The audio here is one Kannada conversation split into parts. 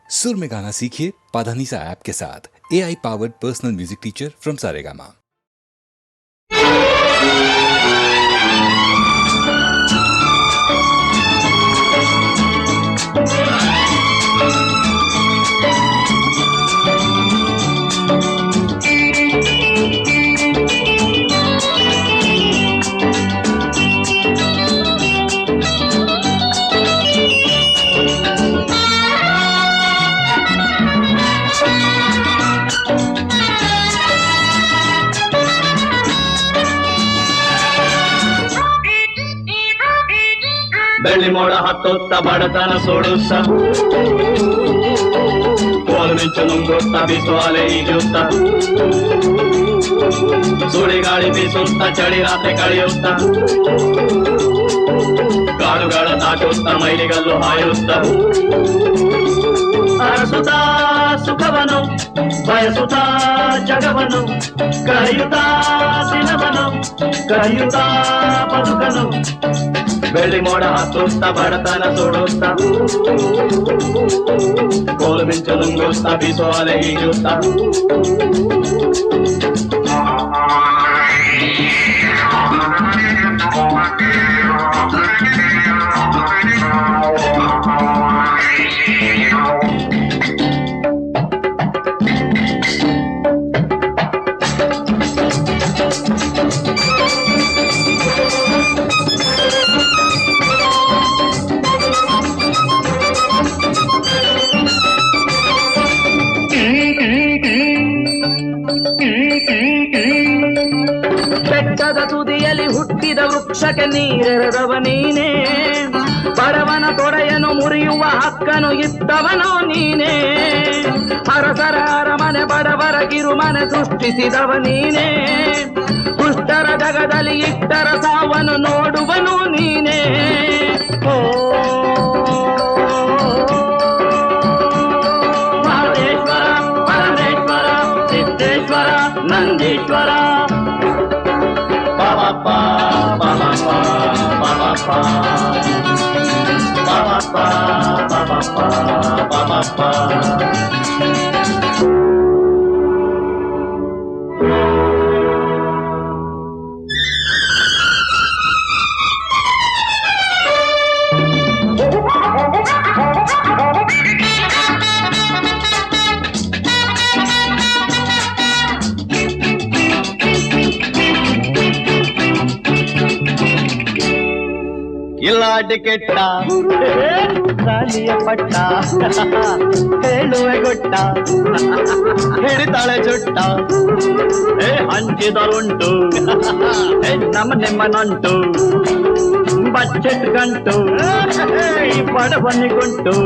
सुर में गाना सीखिए पाधानीसा ऐप के साथ। AI powered personal music teacher from Saregama. ಬೆಳ್ಳಿ ಮೋಡ ಹತ್ತೊತ್ತ ಬಡತನ ಸೋಡುತ್ತ ಕೋಲು ಮಿಂಚು ನುಂಗುತ್ತ ಬಿಸುವಾಲೆ ಈಜುತ್ತ ಸುಳಿ ಗಾಳಿ ಬೀಸುತ್ತ ಚಳಿ ರಾತ್ರಿ ಕಳೆಯುತ್ತ ಕಾಡುಗಳ ದಾಟುತ್ತ ಮೈಲಿಗಲ್ಲು ಹಾಯುತ್ತ ಅರಸುತ್ತ ಸುಖವನು ಬಯಸುತ್ತ ಜಗವನು ಕರೆಯುತ್ತ ದಿನವನು ಕರೆಯುತ್ತ ಬದುಕನು ಬೆಳ್ಳಿ ಮೋಡ ಹತ್ತುತ್ತ ಬಡತನ ಸುಡುತ್ತ ಕೋಲು ಮಿಂಚು ನುಂಗುತ್ತ ಬೀಸುವಾಲೆ ಈಜುತ್ತ ಬೆಟ್ಟದ ತುದಿಯಲ್ಲಿ ಹುಟ್ಟಿದ ವೃಕ್ಷಕ್ಕೆ ನೀರೆರೆದವ ನೀನೇ, ಬಡವನ ತೊಡೆಯನ್ನು ಮುರಿಯುವ ಹಕ್ಕನು ಇದ್ದವನೋ ನೀನೇ, ಅರಸರ ಅರಮನೆ ಬಡವರ ಕಿರುಮನೆ ಸೃಷ್ಟಿಸಿದವ ನೀನೇ, ದುಷ್ಟರ ಜಗದಲ್ಲಿ ಇಟ್ಟರ ಸಾವನ್ನು ನೋಡುವನು ನೀನೇ. Mahadeshwara Parameshwara Siddeshwara Nandishwara Ba-ba-ba, ba-ba-ba, ba-ba-ba. Ba-ba-ba, ba-ba-ba, ba-ba-ba. ಇಲ್ಲಾಡಿ ಕೆಟ್ಟ ಸಾಲಿಯ ಪಟ್ಟ ಹೇಳುವೆ ಗೊಟ್ಟ ಹಿಡಿತಾಳೆ ಜುಟ್ಟ ಹಂಚಿದರುಂಟು ನಮ್ಮ ನಿಮ್ಮನುಂಟು ಬಚ್ಚೆಟ್ ಗಂಟು ಈ ಬಡವನಿಗುಂಟು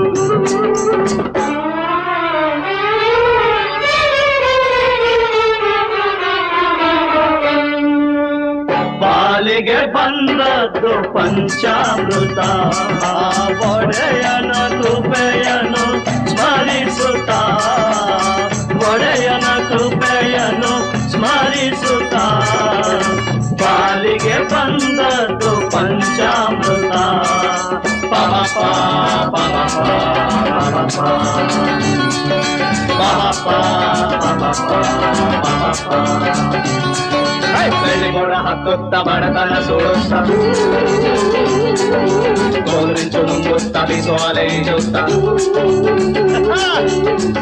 ಪಾಲಿಗೆ ಬಂದದ್ದು ಪಂಚಾಮೃತ ಒಡೆಯನ ಕೃಪೆಯನು ಸ್ಮರಿಸುತ್ತ ಒಡೆಯನ ಕೃಪೆಯನು ಸ್ಮರಿಸುತ್ತ ಪಾಲಿಗೆ ಬಂದದ್ದು ಪಂಚಾಮೃತ ಪಾಪ ಪಾಪ ಪಾಪ ಬೆಳ್ಳಿ ಮೋಡ ಹತ್ತುತ್ತ ಬಡತನ ಸುಡುತ್ತ ಕೋಲು ಮಿಂಚು ನುಂಗುತ್ತ ಬೀಸುವಾಲೆ ಈಜುತ್ತ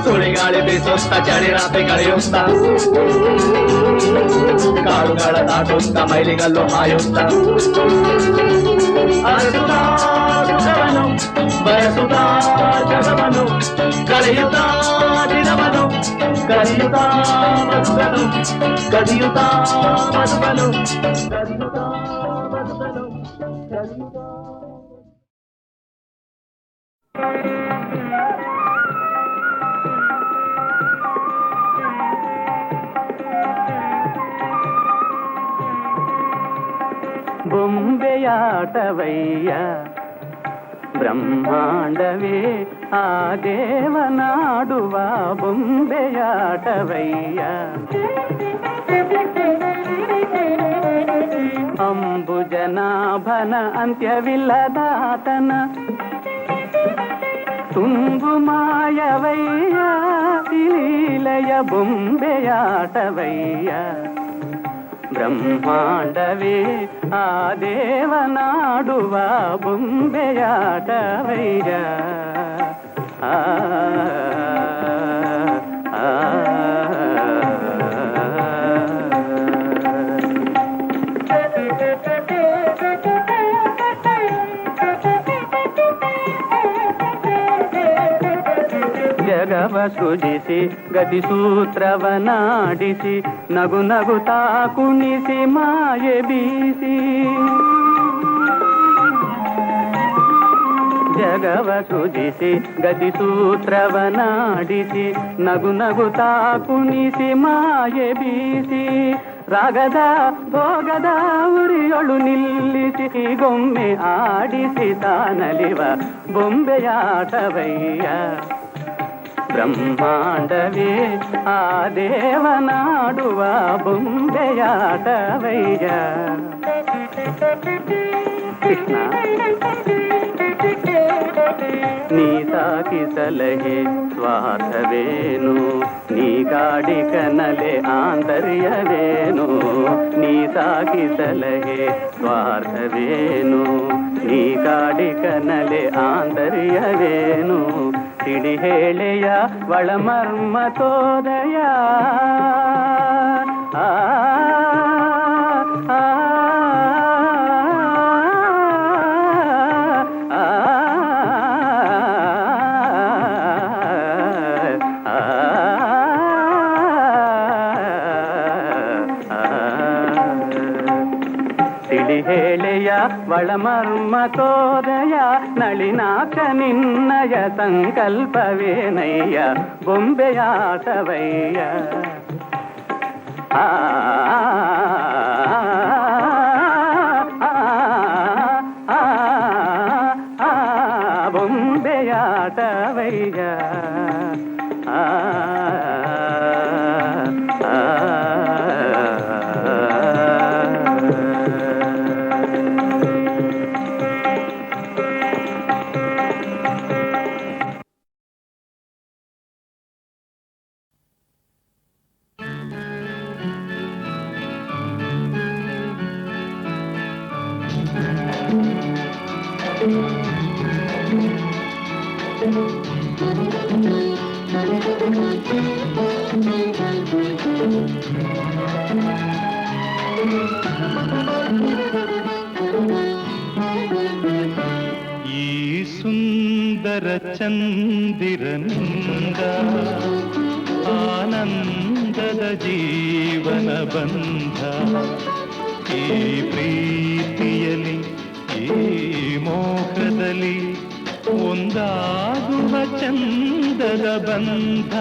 ಸುಳಿ ಗಾಳಿ ಬೀಸುತ್ತ ಚಳಿ ರಾತ್ರಿ ಕಳೆಯುತ್ತ ಕಾಡುಗಳ ದಾಟುತ್ತ ಮೈಲಿಗಲ್ಲು ಹಾಯುತ್ತ ಅರಸುತ್ತ ಸುಖವನು ಬಯಸುತ್ತ ಜಗವನು ಕಳೆಯುತ್ತ ದಿನವನು ಕರೆಯುತ್ತ ಬದುಕನು ಕದಿಯುತ್ತ ಬದುಕನು ಕದಿಯುತ್ತ ಬದುಕನು ಕದಿಯುತ್ತ ಬೊಂಬೆಯಾಟವಯ್ಯ ಬ್ರಹ್ಮಾಂಡವೇ ಆ ದೇವನಾಡುವ ಬೊಂಬೆಯಾಟವಯ್ಯ ಅಂಬುಜನಾಭನ ಅಂತ್ಯವಿಲ್ಲದಾತನ ತುಂಬು ಮಾಯವಯ್ಯ ಲೀಲೆಯ ಬೊಂಬೆಯಾಟವಯ್ಯ ಬ್ರಹ್ಮಾಂಡವೇ ಆ ದೇವನಾಡುವ ಬೊಂಬೆಯಾಟವಯ್ಯ ಆ ಜಗವ ಸೃಜಿಸಿ ಗತಿಸೂತ್ರವನಾಡಿಸಿ ನಗು ನಗುತ್ತಾ ಕುಣಿಸಿ ಮಾಯೆ ಬೀಸಿ ಜಗವ ಸೃಜಿಸಿ ಗತಿಸೂತ್ರವನಾಡಿಸಿ ನಗು ನಗುತ್ತಾ ಕುಣಿಸಿ ಮಾಯೆ ಬೀಸಿ ರಾಗದ ಭೋಗದ ಉರಿಯೊಳು ನಿಲ್ಲಿಸಿ ಗೊಮ್ಮೆ ಆಡಿಸಿ ತಾನಲಿವ ಬೊಂಬೆಯಾಟವಯ್ಯ ಬ್ರಹ್ಮಾಂಡವೇ ಆ ದೇವನಾಡುವ ಬೊಂಬೆಯಾಟವಯ್ಯ ಕೃಷ್ಣ ನೀ ಸಾಕಿ ಸಲಹೆ ಸ್ವಾರ್ಥವೇನು ನೀ ಗಾಡಿ ಕನಲೆ ಆಂತರ್ಯವೇನು ನೀ ಸಾಕಿ ಸಲಹೆ ಸ್ವಾರ್ಥವೇನು ನೀ ಗಾಡಿ ಕನಲೆ ಆಂತರ್ಯವೇನು ತಿಳಿ ಹೇಳೆಯ ಒಳಮರ್ಮ ತೋದಯ ಆ ಹೇಳೆಯ ಒಳಮರ್ಮ ತೋದಯ ನಳಿನಾಕ್ಷ ನಿನ್ನಯ ಸಂಕಲ್ಪವೇನಯ್ಯ ಬೊಂಬೆಯಾಟವಯ್ಯ ಆ ಬೊಂಬೆಯಾಟವಯ್ಯ ಈ ಸುಂದರ ಚಂದಿರನಿಂದ ಆನಂದದ ಜೀವನ ಬಂಧ ಈ ಪ್ರೀತಿಯಲ್ಲಿ ಈ ಮೋಹದಲ್ಲಿ ಒಂದಾಗುವ ಚಂದದ ಬಂಧ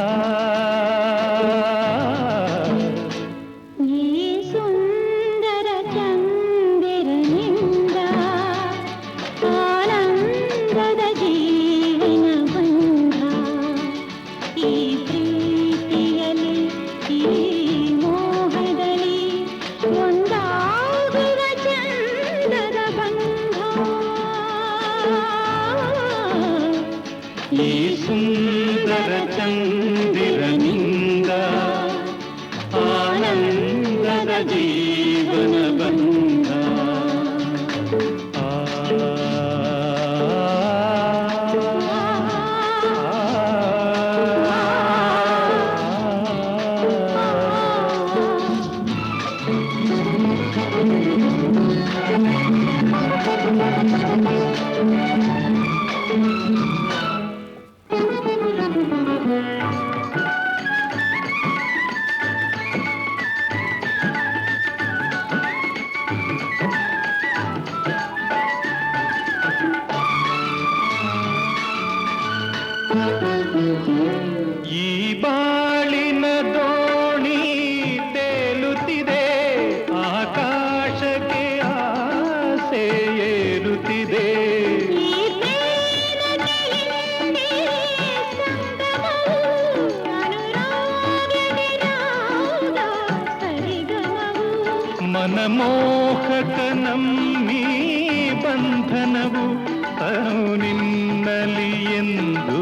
ನಿನ್ನಲಿ ಎಂದು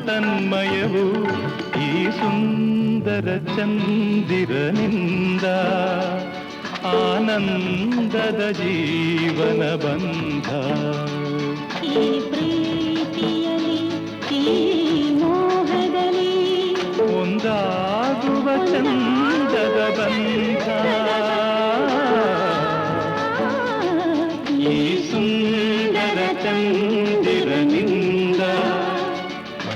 ತನ್ಮಯವು ಈ ಸುಂದರ ಚಂದಿರನಿಂದ ಆನಂದದ ಜೀವನ ಬಂಧ. ಈ ಪ್ರೀತಿಯಲಿ ಈ ಮೋಹದಲ್ಲಿ ಒಂದಾಗುವ ಚಂದದ ಬಂಧ. ಈ ಸುಂದರ ಚಂದಿರನಿಂದ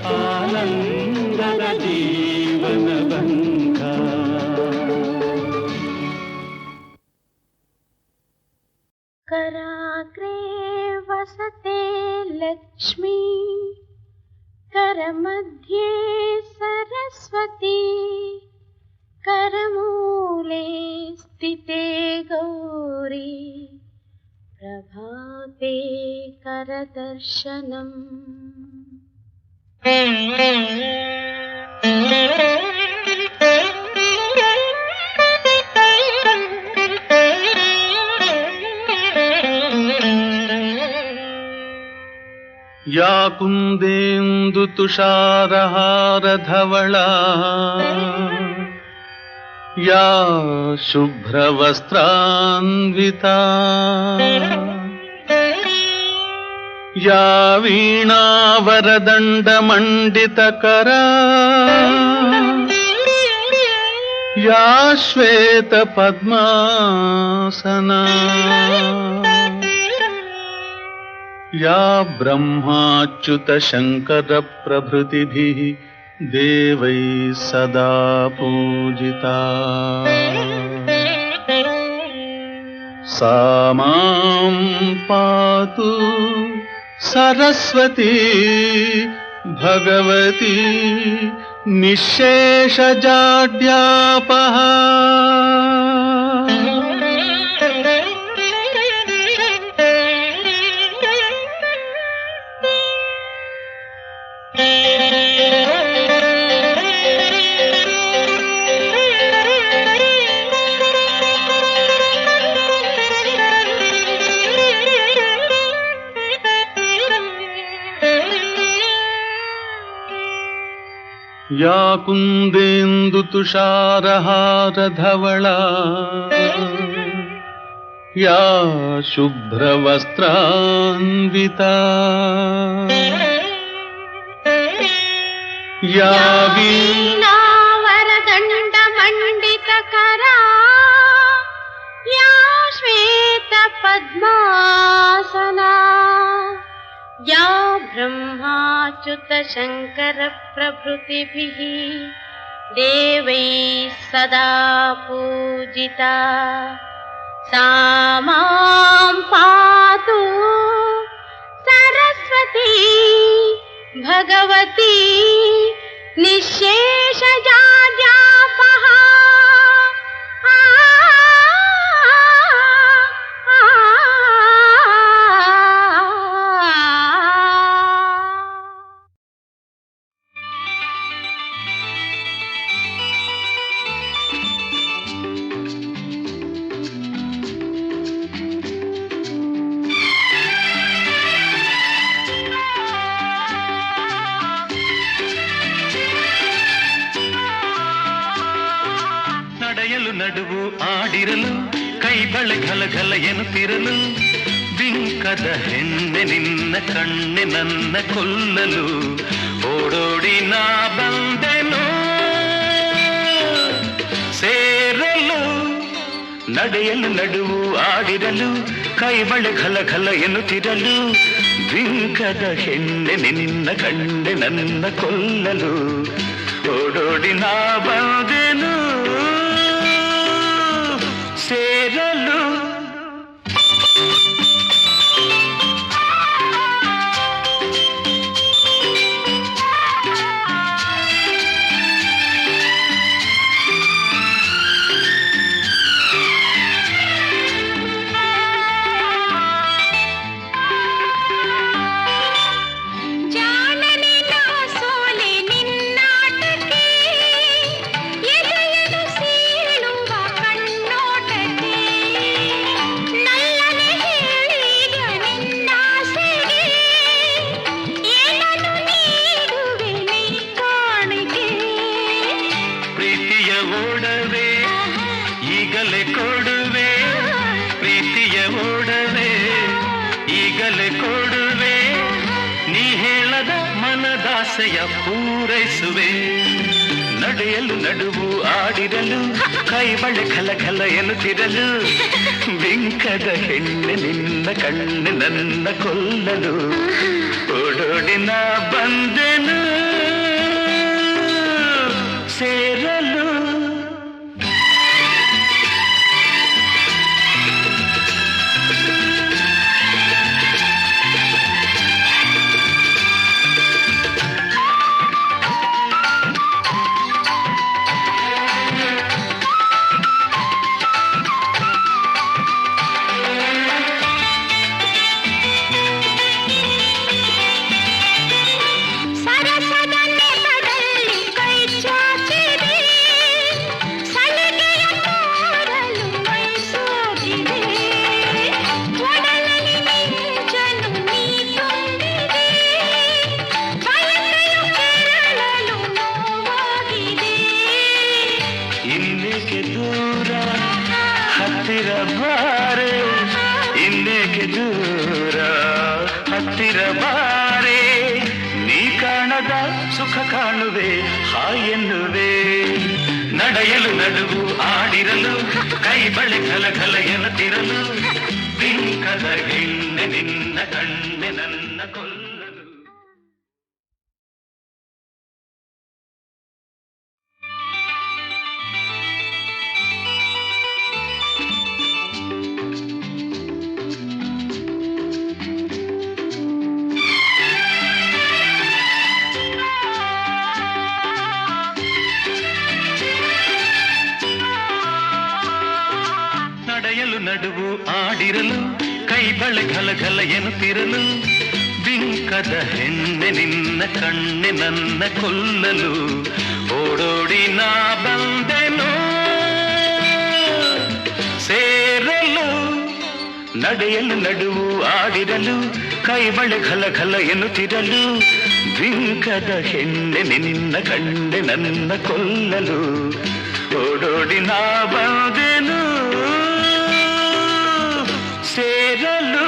ಆನಂದದ ಜೀವನ ಬಂಧ. कराग्रे वसते लक्ष्मी करमध्ये सरस्वती करमूले स्थिते गौरी प्रभाते करदर्शनम्. या कुन्देन्दु तुषारहारधवला या शुभ्रवस्त्रान्विता या वीणावरदण्डमण्डितकरा या श्वेतपद्मासना या ब्रह्माच्युतशङ्करप्रभृतिभिः देवैः सदा पूजिता. सा मां पातु सरस्वती भगवती निःशेषजाड्यापहा. या कुन्देन्दु तुषारहारधवला या शुभ्रवस्त्रान्विता या वीणावरदण्डमण्डितकरा या श्वेतपद्मासना या ब्रह्माच्युतशङ्करप्रभृतिभिः देवैः सदा पूजिता. सा मां पातु सरस्वती भगवती निःशेषजाड्यापहा. ನಡೆಯಲು ನಡುವು ಆಡಿರಲು ಕೈ ಬಳೆ ಘಲಘಲ ಎನ್ನುತ್ತಿರಲು ಬಿಂಕದ ಹೆಣ್ಣೆ ನಿನ್ನ ಕಣ್ಣೆ ನನ್ನ ಕೊಲ್ಲಲು ಓಡೋಡಿ ನಾ ಬಂದೆನು ಸೇರಲು. ನಡೆಯಲು ನಡುವು ಆಡಿರಲು ಕೈ ಬಳೆ ಘಲಘಲ ಎನ್ನುತ್ತಿರಲು ಬಿಂಕದ ಹೆಣ್ಣೆ ನಿನ್ನ ಕಣ್ಣೆ ನನ್ನ ಕೊಲ್ಲಲು ಓಡೋಡಿ ನಾ ಬಂದೆನು ಸೇರಲು. ಜಾಣನೆ ನಾ ಸೋಲೆ ನಿನ್ನಾಟಕ್ಕೆ ಎದೆಯ ಓಡವೆ ಈಗಲೇ ಕೊಡುವೆ ಪ್ರೀತಿಯ ಓಡವೆ ಈಗಲೇ ಕೊಡುವೆ ನೀ ಹೇಳದ ಮನದಾಸೆಯ ಪೂರೈಸುವೆ ನಡೆಯಲು ನಡುವು ಆಡಿರಲು ಕೈ ಬಳೆ ಖಲ ಖಲ ಎನ್ನುತ್ತಿರಲು ಬಿಂಕದ ಹೆಣ್ಣೆ ನಿನ್ನ ಕಣ್ಣು ನನ್ನ ಕೊಲ್ಲಲು ಓಡೋಡಿನ ಬಂದೆನು ಸೇರಲು ಇನ್ನೇಕೆ ದೂರ ಹತ್ತಿರ ಬಾರೆ ಇನ್ನೇಕೆ ದೂರ ಹತ್ತಿರ ಬಾರೆ ನೀ ಕಾಣದ ಸುಖ ಕಾಣುವೆ ಹಾಯೆನ್ನುವೆ ನಡೆಯಲು ನಡುವು ಆಡಿರಲು ಕೈ ಬಳೆ ಖಲ ಖಲ ಎನ್ನುತ್ತಿರಲು ಬಿಂಕದ ಹೆಣ್ಣೆ ನಿನ್ನ ಕಣ್ಣೆ ನನ್ನ ಕೊಲ್ಲಲು ನಡೆಯಲು ನಡುವು ಆಡಿರಲು ಕೈ ಬಳೆ ಘಲ ಘಲ ಎನ್ನುತ್ತಿರಲು ಬಿಂಕದ ಹೆಣ್ಣೆ ನಿನ್ನ ಕಣ್ಣೆ ನನ್ನ ಕೊಲ್ಲಲು ಓಡೋಡಿ ನಾ ಬಂದೆನು ಸೇರಲು ನಡೆಯಲು ನಡುವು ಆಡಿರಲು ಕೈ ಬಳೆ ಘಲ ಘಲ ಎನ್ನುತ್ತಿರಲು ಬಿಂಕದ ಹೆಣ್ಣೆ ನಿನ್ನ ಕಣ್ಣೆ ನನ್ನ ಕೊಲ್ಲಲು ಓಡೋಡಿ ನಾ ಬಂದೆನು ಸೇರಲು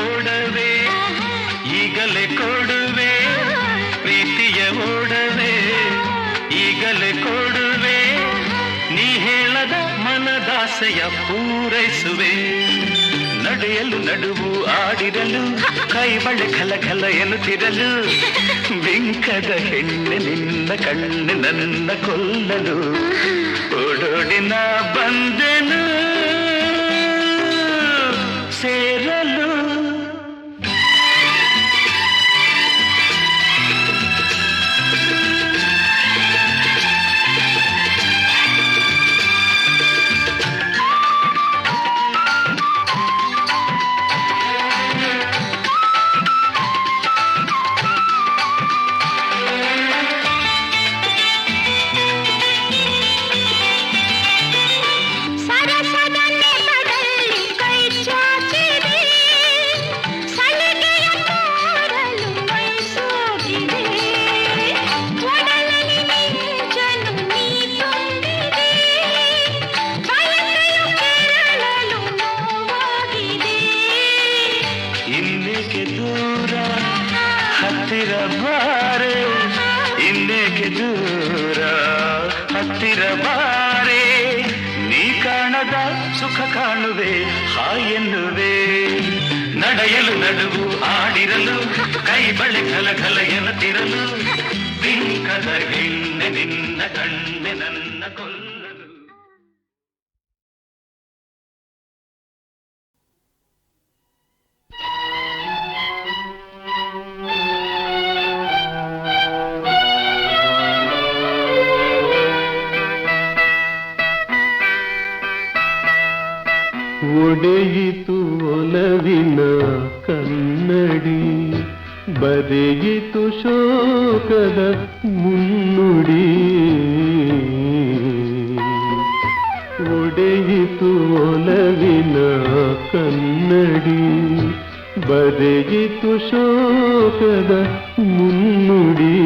ಓಡವೆ ಈಗಲೇ ಕೊಡುವೆ ಪ್ರೀತಿಯ ಓಡವೆ ಈಗಲೇ ಕೊಡುವೆ ನೀ ಹೇಳದ ಮನದಾಸೆಯ ಪೂರೈಸುವೆ ನಡೆಯಲು ನಡುವು ಆಡಿರಲು ಕೈ ಬಳೆ ಖಲ ಖಲ ಎನ್ನುತ್ತಿರಲು ಬಿಂಕದ ಹೆಣ್ಣೆ ನಿನ್ನ ಕಣ್ಣು ನನ್ನ ಕೊಲ್ಲಲು ಓಡೋಡಿನ ಬಂದೆನು ಸೇರಲು ಇನ್ನೇಕೆ ದೂರ ಹತ್ತಿರ ಬಾರೆ ಇನ್ನೇಕೆ ದೂರ ಹತ್ತಿರ ಬಾರೆ ನೀ ಕಾಣದ ಸುಖ ಕಾಣುವೆ ಹಾಯೆನ್ನುವೆ ನಡೆಯಲು ನಡುವು ಆಡಿರಲು ಕೈ ಬಳೆ ಖಲ ಖಲ ಎನ್ನುತ್ತಿರಲು ಬಿಂಕದ ಹೆಣ್ಣೆ ನಿನ್ನ ಕಣ್ಣೆ ನನ್ನ ಕೊಲ್ಲ ಒಡೆಯಿತು ಒಲವಿನ ಕನ್ನಡಿ, ಬರೆಯಿತು ಶೋಕದ ಮುನ್ನುಡಿ. ಒಡೆಯಿತು ಒಲವಿನ ಕನ್ನಡಿ, ಬರೆಯಿತು ಶೋಕದ ಮುನ್ನುಡಿ.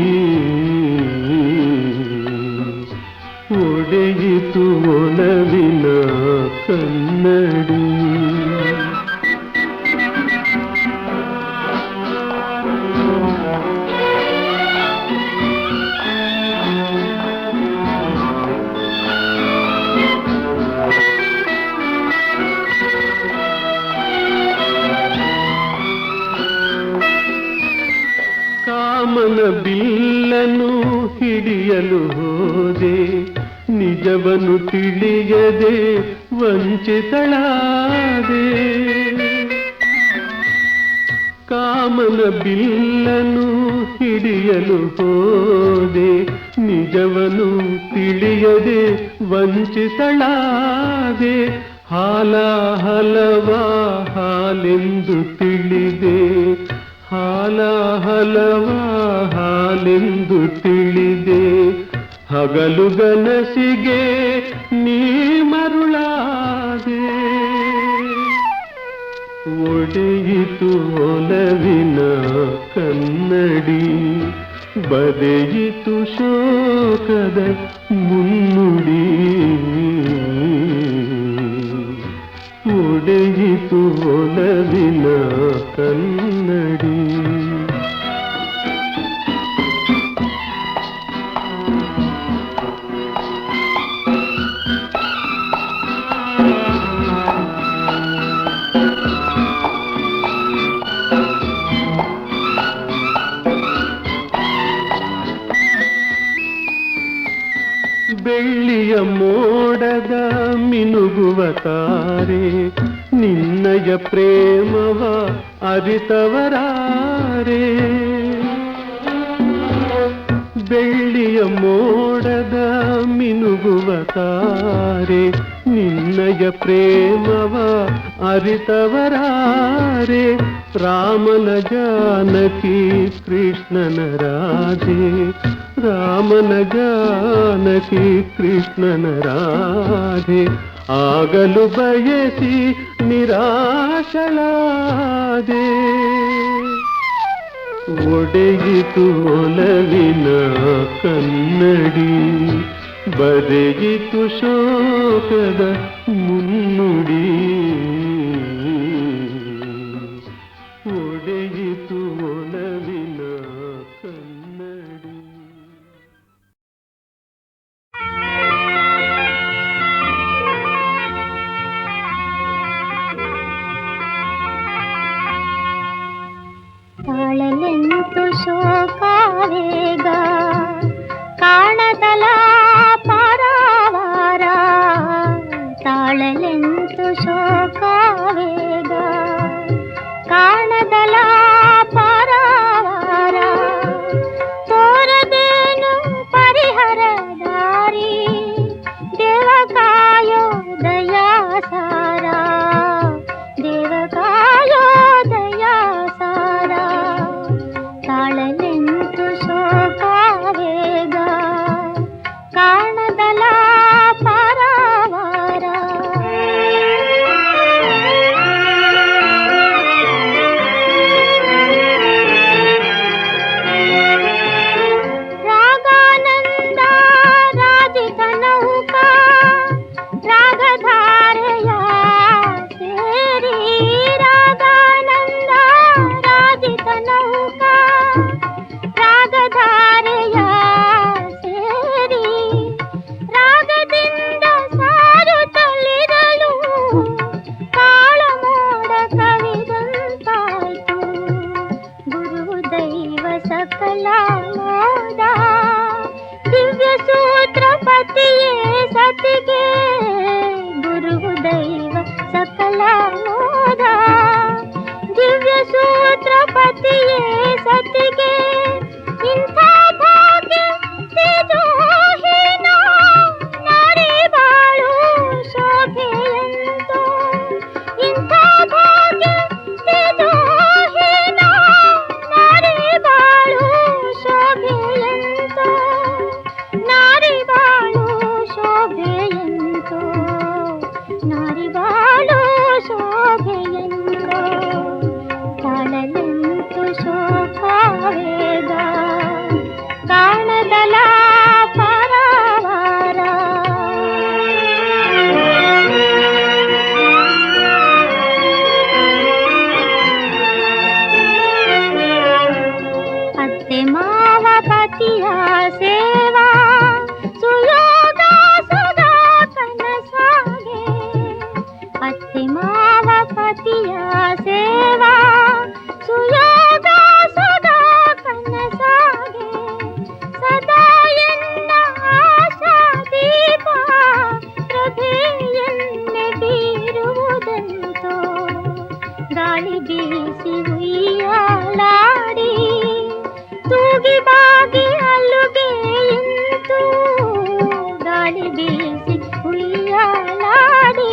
ಒಡೆಯಿತು ಒಲವಿನ ಕನ್ನಡಿ. ಕಾಮನ ಬಿಲ್ಲನು ಹಿಡಿಯಲು ಹೋದೆ, ನಿಜವನ್ನು ತಿಳಿಯದೆ ವಂಚಿತಳಾದೆ. ಕಾಮನ ಬಿಲ್ಲನು ಹಿಡಿಯಲು ಹೋದೆ, ನಿಜವನ್ನು ತಿಳಿಯದೆ ವಂಚಿತಳಾದೆ. ಹಾಲ ಹಲವ ಹಾಲೆಂದು ತಿಳಿದೆ, ಹಾಲ ಹಲವ ಹಾಲೆಂದು ತಿಳಿದೆ. ಹಗಲುಗನಸಿಗೆ ನೀ ಮರುಳಾದೆ. ಒಡೆಯಿತು ಒಲವಿನ ಕನ್ನಡಿ, ಬರೆಯಿತು ಶೋಕದ ಮುನ್ನುಡಿ. ಒಡೆಯಿತು ಒಲವಿನ ಕನ್ನಡಿ. ಬೆಳ್ಳಿಯ ಮೋಡದ ಮಿನುಗುವ ತಾರೆ, ನಿನ್ನಯ ಪ್ರೇಮವ ಅರಿತವರಾರೆ. ಬೆಳ್ಳಿಯ ಮೋಡದ ಮಿನುಗುವ ತಾರೆ, ನಿನ್ನಯ ಪ್ರೇಮವ ಅರಿತವರಾರೆ. ರಾಮನ ಜಾನಕಿ ಕೃಷ್ಣನ ರಾಧೆ, ರಾಮನ ಜಾನಕಿ ಕೃಷ್ಣನ ರಾಧೆ. ಆಗಲು ಬಯಸಿ ನಿರಾಶಳಾದೆ. ಒಡೆಯಿತು ಒಲವಿನ ಕನ್ನಡಿ, ಬರೆಯಿತು ಶೋಕದ ಮುನ್ನುಡಿ. ಒಡೆಯಿತು ಒಲವಿನ ಕನ್ನಡಿ. ತಾಳಲೆಂತು ಶೋಕಾವೇಗ, ಕಾಣದಲ ಪಾರಾವಾರ. ತಾಳಲೆಂತು ಶೋಕಾವೇಗ, ಕಾಣದಲ ಪಾರಾವಾರ. ತೋರದೇನು ಪರಿಹರ ದಾರಿ, ದೇವ ಕಾಯೋ ದಯಾಸಾರ. ದೇವ ಕಾಯೋ ದಯಾಸಾರ. ತಾಳಲೆಂತು ಶೋಕಾವೇಗ, ಕಾಣದಲ ಪಾರಾವಾರ. ಅತ್ತೆ ಮಾವ ಪತಿಯ ಸೇವಾ ಸುಯೋಗ ಸದಾ ಕನಸಾಗೆ ಸದಾ ಎನ್ನ ಆಶಾ ದೀಪ ಪ್ರಭೆ ಎನ್ನೆ ಬೀರುವುದಂತೋ ಗಾಳಿ ಬೀಸಿ ಉಯ್ಯಾಲಾಡಿ ತೂಗಿ ಬಾಗಿ ಅಲ್ಲುಗೆ ಇಂತು ಗಾಳಿ ಬೀಸಿ ಉಯ್ಯಾಲಾಡಿ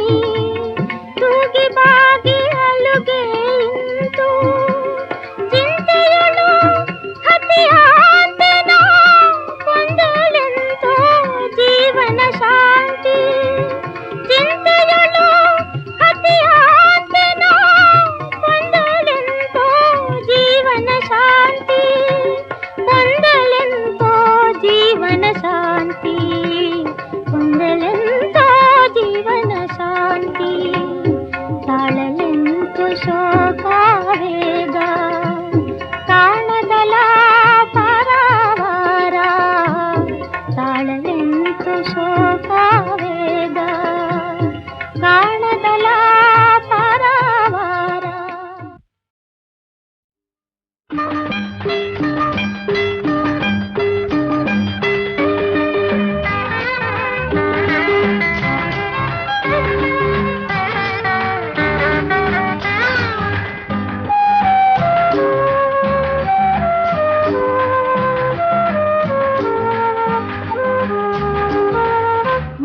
ತೂಗಿ ಬಾಗಿ ಅಲ್ಲುಗೆ ಇಂತು ಚಿಂತೆಯಳು ಹತಿಯಾತೆನ ಕೊಂದಲೆಂತೋ ಜೀವನ ಶಾಂತಿ ಚಿಂತೆಯಳು ಹತಿಯಾತೆನ ಕೊಂದಲೆಂತೋ ಜೀವನ ಶಾಂತಿ ಕೊಂದಲೆಂತೋ ಜೀವನ ಶಾಂತಿ ಕೊಂದಲೆಂತೋ ಜೀವನ ಶಾಂತಿ ತಾಳಲೆಂತು ಶೋಕವೇಗ ಕಾಣದಲ ಪರವಾರ ತಾಳಲೆಂತು ಶೋಕವೇಗ ಕಾಣದಲ ಪರವಾರ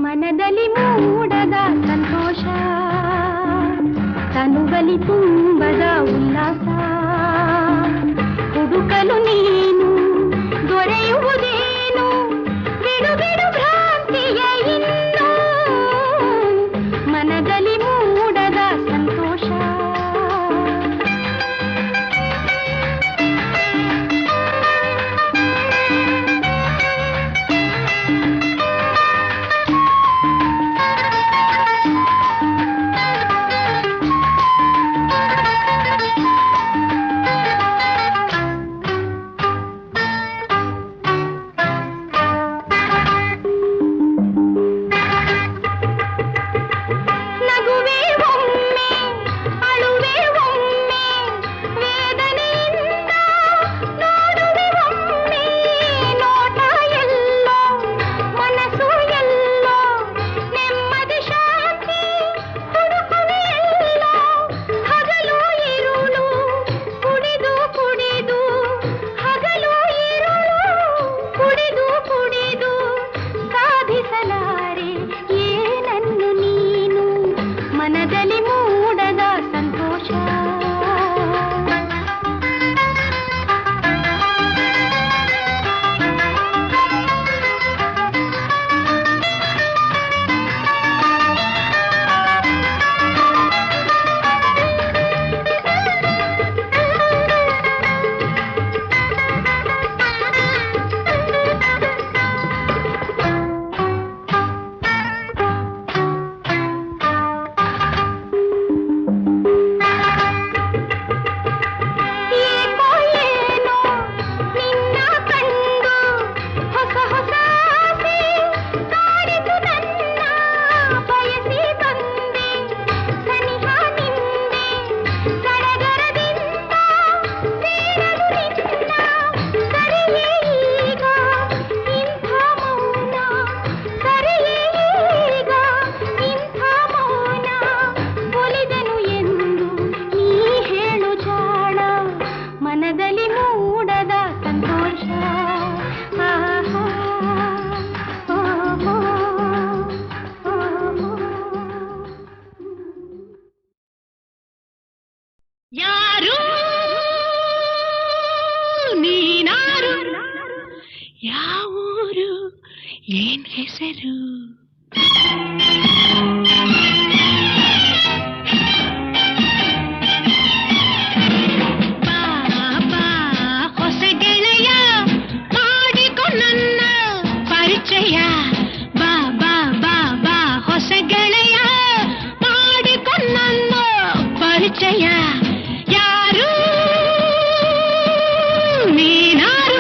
ಮನದಲ್ಲಿ ಮೂಡದ ಸಂತೋಷ ತನುಗಲಿ ತುಂಬದ ಉಲ್ಲಾಸ ಹುಡುಕಲು ನೀನು ದೊರೆಯುವುದೇನು ಬಿಡು ಬಿಡು ಭ್ರಾಂತಿಯ ಇನ್ನು ಮನದಲ್ಲಿ ಮೂಡದ ಸಂತೋಷ ನಗುವೆ ಒಮ್ಮೆ ಅಳುವೆ ಒಮ್ಮೆ ವೇದನೆಯಿಂದ ನೋಡುವೆ ಒಮ್ಮೆ ನೋಟ ಎಲ್ಲೋ ಮನಸ್ಸು ಎಲ್ಲೋ ನೆಮ್ಮದಿ ಶಾಂತಿ ಹುಡುಕುವೆ ಎಲ್ಲೋ ಹಗಲು ಇರುಳು ಕುಡಿದು ಕುಡಿದು ಹಗಲು ಇರುಳು ಕುಡಿದು ಕುಡಿದು ಸಾಧಿಸಲಾರೆ ಏನನ್ನು ನೀನು ಮನದಲ್ಲಿ ಮೂಡದ ಸಂತೋಷ ಏಕೋ ಏನೋ ನಿನ್ನ ಕಂಡು ಹೊಸ ಹೊಸ ಆಸೆ ಕಾಡಿತು ನನ್ನ ಬಯಸಿ ಬಂದೆ ಸನಿಹ ನಿಂದೆ ಸಡಗರದಿಂದ ಸೇರಲು ನಿನ್ನ ಸರಿಯೇ ಈಗ ಇಂಥ ಮೌನ ಸರಿಯೇ ಈಗ ಇಂಥ ಮೌನ ಒಲಿದನು ಎಂದು ನೀ ಹೇಳು ಜಾಣ ಮನದಲ್ಲಿ ಮೂಡದ ಸಂತೋಷ ಆಹಾ, ಓಹೋ, ಓಹೋ. ಯಾರು ನೀನಾರು ಯಾವೂರು ಏನ್ ಹೆಸರು ಬಾ ಬಾ ಹೊಸ ಗೆಳೆಯ ಮಾಡಿಕೊ ನನ್ನ ಪರಿಚಯ ಬಾ ಬಾ ಬಾ ಬಾ ಹೊಸ ಗೆಳೆಯ ಮಾಡಿಕೊ ನನ್ನ ಪರಿಚಯ ಯಾರು ನೀನಾರು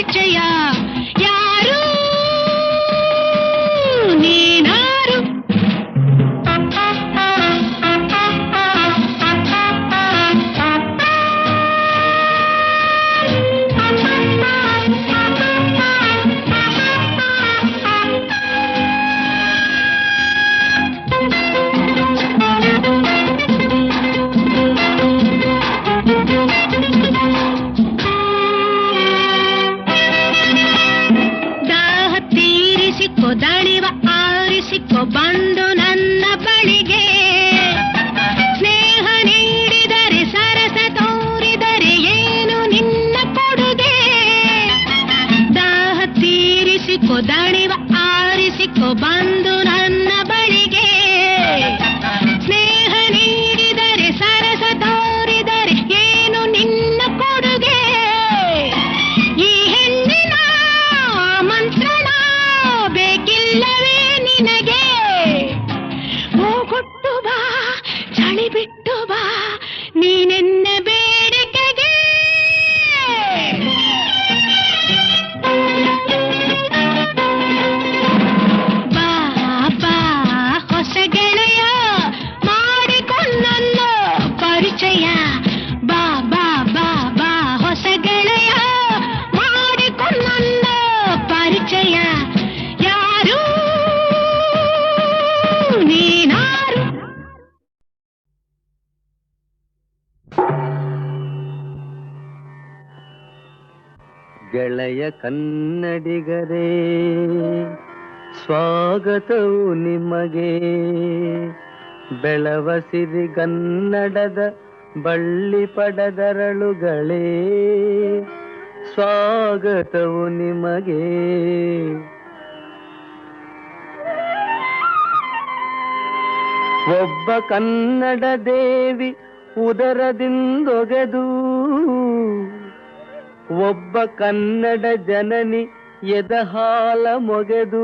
ಪರಿಚಯ ಯಾರು ನೀನಾರು ದಣಿವ ಆರಿಸಿಕೊ ಬಂದು ನನ್ನ ಬಳಿಗೆ ಸ್ನೇಹ ನೀಡಿದರೆ ಸರಸ ತೋರಿದರೆ ಏನು ನಿನ್ನ ಕೊಡುಗೆ ದಾಹ ತೀರಿಸಿಕೊ ದಣಿವ ಆರಿಸಿಕೊ ಬಂದು ನನ್ನ ಬಳಿಗೆ ಸ್ನೇಹ ನೀಡಿದರೆ ಸರಸ ತೋರಿದರೆ ಏನು ನಿನ್ನ ಕೊಡುಗೆ ಈ ಹೆಣ್ಣಿನ ಮಂತ್ರಣ ಬೇಕಿಲ್ಲವೇ ನಿನಗೆ ಹೋಗೊಟ್ಟು ಬಾ ಚಳಿ ಬಿಟ್ಟು ಬಾ ನೀನೆನ್ನ ಬೇಡಿಕೆಗೆ ಬಾ ಬಾ ಹೊಸ ಗೆಳೆಯ ಮಾಡಿಕೊಂಡನ್ನ ಪರಿಚಯ ಬಾ ಬಾ ಬಾ ಬಾ ಹೊಸ ಗೆಳೆಯ ಮಾಡಿಕೊಂಡನ್ನ ಪರಿಚಯ ಗೆಳೆಯ ಕನ್ನಡಿಗರೇ ಸ್ವಾಗತವು ನಿಮಗೆ ಬೆಳವ ಸಿರಿಗನ್ನಡದ ಬಳ್ಳಿ ಪಡದರಳುಗಳೇ ಸ್ವಾಗತವು ನಿಮಗೆ ಒಬ್ಬ ಕನ್ನಡ ದೇವಿ ಉದರದಿಂದೊಗೆದು ಒಬ್ಬ ಕನ್ನಡ ಜನನಿ ಎದಹಾಲ ಮೊಗೆದು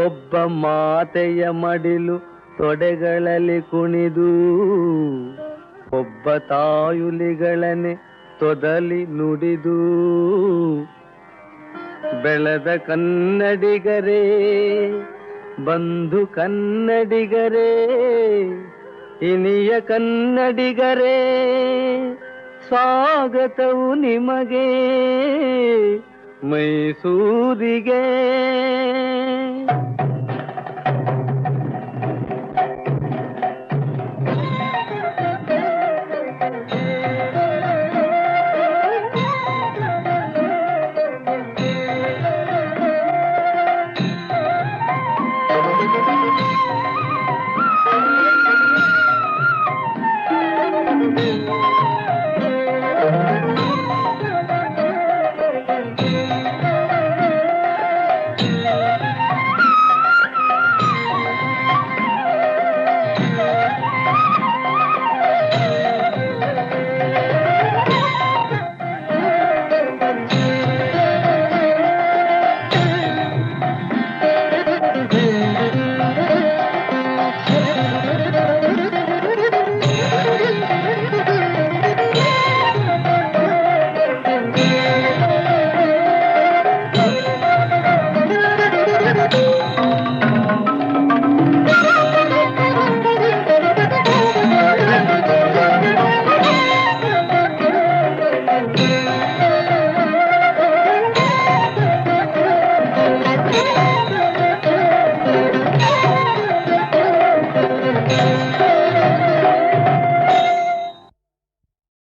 ಒಬ್ಬ ಮಾತೆಯ ಮಡಿಲು ತೊಡೆಗಳಲ್ಲಿ ಕುಣಿದು ಒಬ್ಬ ತಾಯುಲಿಗಳನೆ ತೊದಲಿ ನುಡಿದು ಬೆಳೆದ ಕನ್ನಡಿಗರೇ ಬಂಧು ಕನ್ನಡಿಗರೇ ಇನಿಯ ಕನ್ನಡಿಗರೇ ಸ್ವಾಗತವು ನಿಮಗೆ ಮೈಸೂರಿಗೆ